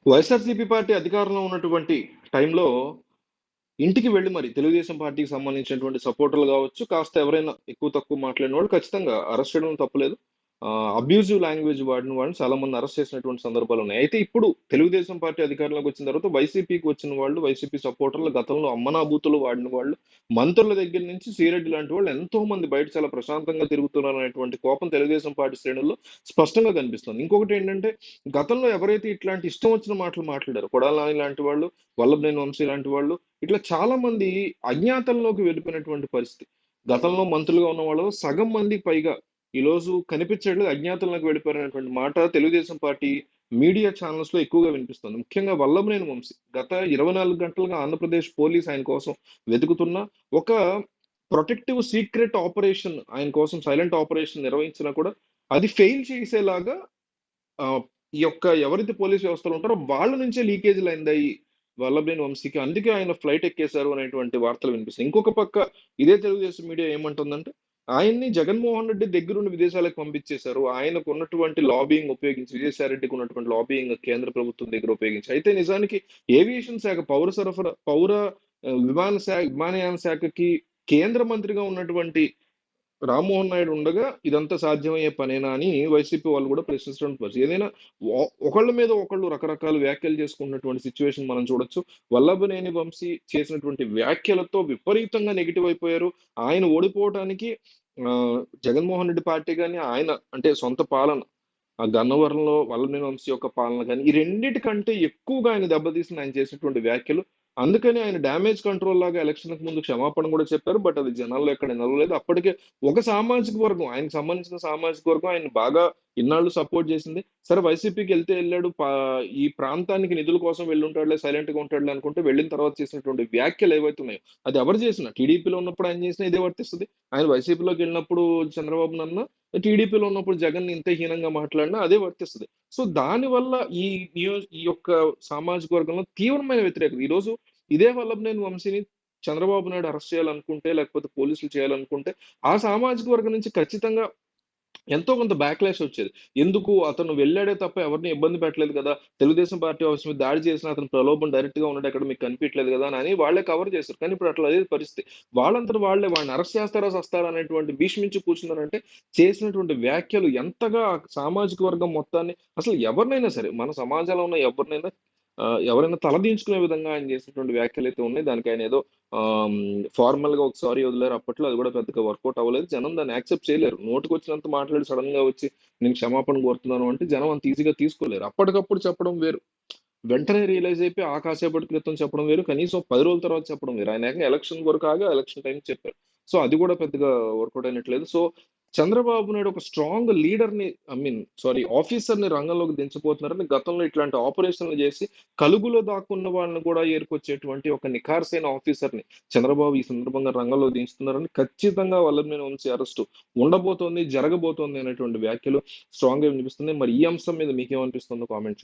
YSRCP party అధికారంలో ఉన్నటువంటి టైంలో ఇంటికి వెళ్లి మరి తెలుగుదేశం పార్టీకి సంబంధించినటువంటి సపోర్టర్లు కావచ్చు, కాస్త ఎవరైనా ఎక్కువ తక్కువ మాట్లాడిన వాళ్ళు ఖచ్చితంగా అరెస్ట్ చేయడం తప్పులేదు. అబ్యూజివ్ లాంగ్వేజ్ వాడిన వాళ్ళని చాలా మంది అరెస్ట్ చేసినటువంటి సందర్భాలు ఉన్నాయి. అయితే ఇప్పుడు తెలుగుదేశం పార్టీ అధికారంలోకి వచ్చిన తర్వాత వైసీపీకి వచ్చిన వాళ్ళు, వైసీపీ సపోర్టర్లు గతంలో అమ్మనాబూతులు వాడిన వాళ్ళు, మంత్రుల దగ్గర నుంచి శ్రీరెడ్డి లాంటి వాళ్ళు ఎంతో మంది బయట చాలా ప్రశాంతంగా తిరుగుతున్నారు అనేటువంటి కోపం తెలుగుదేశం పార్టీ శ్రేణుల్లో స్పష్టంగా కనిపిస్తుంది. ఇంకొకటి ఏంటంటే గతంలో ఎవరైతే ఇట్లాంటి ఇష్టం వచ్చిన మాటలు మాట్లాడారో కొడాలి నాని లాంటి వాళ్ళు, వల్లభనేని వంశీ లాంటి వాళ్ళు ఇట్లా చాలా మంది అజ్ఞాతంలోకి వెళ్ళిపోయినటువంటి పరిస్థితి. గతంలో మంత్రులుగా ఉన్న వాళ్ళు సగం మందికి పైగా ఈరోజు కనిపించట్లేదు, అజ్ఞాతంలోకి వెళ్ళిపోయినటువంటి మాట తెలుగుదేశం పార్టీ మీడియా ఛానల్స్ లో ఎక్కువగా వినిపిస్తుంది. ముఖ్యంగా వల్లభనేని వంశీ గత 24 గంటలుగా ఆంధ్రప్రదేశ్ పోలీస్ ఆయన కోసం వెతుకుతున్న ఒక ప్రొటెక్టివ్ సీక్రెట్ ఆపరేషన్ ఆయన కోసం సైలెంట్ ఆపరేషన్ నిర్వహించినా కూడా అది ఫెయిల్ చేసేలాగా ఈ యొక్క ఎవరైతే పోలీస్ వ్యవస్థలో ఉంటారో వాళ్ళ నుంచే లీకేజీలు అయిందాయి వల్లభనేని వంశీకి. అందుకే ఆయన ఫ్లైట్ ఎక్కేశారు అనేటువంటి వార్తలు వినిపిస్తాయి. ఇంకొక పక్క ఇదే తెలుగుదేశం మీడియా ఏమంటుందంటే ఆయన్ని జగన్మోహన్ రెడ్డి దగ్గరుండి విదేశాలకు పంపించేశారు. ఆయనకు ఉన్నటువంటి లాబింగ్ ఉపయోగించి, విజయసాయి రెడ్డికి ఉన్నటువంటి లాబింగ్ కేంద్ర ప్రభుత్వం దగ్గర ఉపయోగించి. అయితే నిజానికి ఏవియేషన్ శాఖ పౌర సరఫరా పౌర విమానయాన శాఖకి కేంద్ర మంత్రిగా ఉన్నటువంటి రామ్మోహన్ నాయుడు ఉండగా ఇదంతా సాధ్యమయ్యే పనేనా అని వైసీపీ వాళ్ళు కూడా ప్రశ్నించడం పరిస్థితి. ఏదైనా ఒకళ్ళ మీద ఒకళ్ళు రకరకాల వ్యాఖ్యలు చేసుకున్నటువంటి సిచ్యువేషన్ మనం చూడొచ్చు. వల్లభనేని వంశీ చేసినటువంటి వ్యాఖ్యలతో విపరీతంగా నెగిటివ్ అయిపోయారు. ఆయన ఓడిపోవటానికి జగన్మోహన్ రెడ్డి పార్టీ గాని ఆయన అంటే సొంత పాలన ఆ గన్నవరంలో వల్లభనేని వంశీ యొక్క పాలన కానీ ఈ రెండిటికంటే ఎక్కువగా ఆయన దెబ్బతీసిన ఆయన చేసినటువంటి వ్యాఖ్యలు. అందుకని ఆయన డ్యామేజ్ కంట్రోల్ లాగా ఎలక్షన్‌కి ముందు క్షమాపణ కూడా చెప్పారు. బట్ అది జనాల్లో ఎక్కడ నిలవలేదు. అప్పటికే ఒక సామాజిక వర్గం ఆయనకు సంబంధించిన సామాజిక వర్గం ఆయన్ని బాగా ఇన్నాళ్ళు సపోర్ట్ చేసింది. సరే వైసీపీకి ఎళ్ళాడు. ఈ ప్రాంతానికి నిధుల కోసం వెళ్ళుంటాడులే, సైలెంట్‌గా ఉంటాడులే అనుకుంటే వెళ్ళిన తర్వాత చేసినటువంటి వ్యాఖ్యలు ఏవైతే ఉన్నాయో అది ఎవరు చేసినా టీడీపీలో ఉన్నప్పుడు ఆయన చేసినా ఇదే వర్తిస్తది. ఆయన వైసీపీలోకి వెళ్ళినప్పుడు చంద్రబాబునన్నా, టీడీపీలో ఉన్నప్పుడు జగన్‌ని ఇంత హీనంగా మాట్లాడినా అదే వర్తిస్తది. సో దానివల్ల ఈ ఈ యొక్క సామాజిక వర్గంలో తీవ్రమైన వ్యతిరేకత. ఈరోజు ఇదే వల్లభనేని వంశీని చంద్రబాబు నాయుడు అరెస్ట్ చేయాలనుకుంటే, లేకపోతే పోలీసులు చేయాలనుకుంటే, ఆ సామాజిక వర్గం నుంచి ఖచ్చితంగా ఎంతో కొంత బ్యాక్‌లాష్ వచ్చేది. ఎందుకు అతను వెళ్ళాడే తప్ప ఎవరిని ఇబ్బంది పెట్టలేదు కదా! తెలుగుదేశం పార్టీ ఆఫీస్ మీద దాడి చేసిన అతని ప్రలోభం డైరెక్ట్‌గా ఉన్నాడు ఎక్కడ మీకు కనిపియట్లేదు కదా! అని వాళ్ళే కవర్ చేశారు. కానీ ఇప్పుడు అట్లా లేదు పరిస్థితి. వాళ్ళంతట వాళ్ళే వాడిని అరెస్ట్ చేస్తారా సస్తారా అనేటువంటి భీష్మించి కూర్చున్నారంటే చేసినటువంటి వ్యాఖ్యలు ఎంతగా సామాజిక వర్గం మొత్తాన్ని అసలు ఎవరినైనా సరే మన సమాజంలో ఉన్న ఎవరినైనా ఎవరైనా తలదించుకునే విధంగా ఆయన చేసినటువంటి వ్యాఖ్యలైతే ఉన్నాయి. దానికి ఆయన ఏదో ఫార్మల్‌గా ఒక సారీ వదిలారు అప్పట్లో. అది కూడా పెద్దగా వర్కౌట్ అవ్వలేదు. జనం దాన్ని యాక్సెప్ట్ చేయలేరు. నోటికొచ్చినంత మాట్లాడి సడెన్‌గా వచ్చి నేను క్షమాపణ కోరుతున్నాను అంటే జనం అంత ఈజీగా తీసుకోలేరు. అప్పటికప్పుడు చెప్పడం వేరు. వెంటనే రియలైజ్ అయిపోయి ఆ కాసేపటి క్రితం చెప్పడం వేరు. కనీసం 10 రోజుల తర్వాత చెప్పడం వేరు. ఆయన ఏకంగా ఎలక్షన్ వరకు ఆగి ఎలక్షన్ టైమ్‌కి చెప్పారు. సో అది కూడా పెద్దగా వర్కౌట్ అయినట్లేదు. సో చంద్రబాబు నాయుడు ఒక స్ట్రాంగ్ లీడర్‌ని ఆఫీసర్‌ని రంగంలోకి దించబోతున్నారని గతంలో ఇట్లాంటి ఆపరేషన్‌లు చేసి కలుగులో దాక్కున్న వాళ్ళని కూడా ఏరుకొచ్చేటువంటి ఒక నిఖార్సైన ఆఫీసర్‌ని చంద్రబాబు ఈ సందర్భంగా రంగంలోకి దించుతున్నారని ఖచ్చితంగా వల్లభనేని వంశీ అరెస్టు ఉండబోతోంది, జరగబోతోంది అనేటువంటి వ్యాఖ్యలు స్ట్రాంగ్‌గా వినిపిస్తున్నాయి. మరి ఈ అంశం మీద మీకేమనిపిస్తుందో కామెంట్ చేయండి.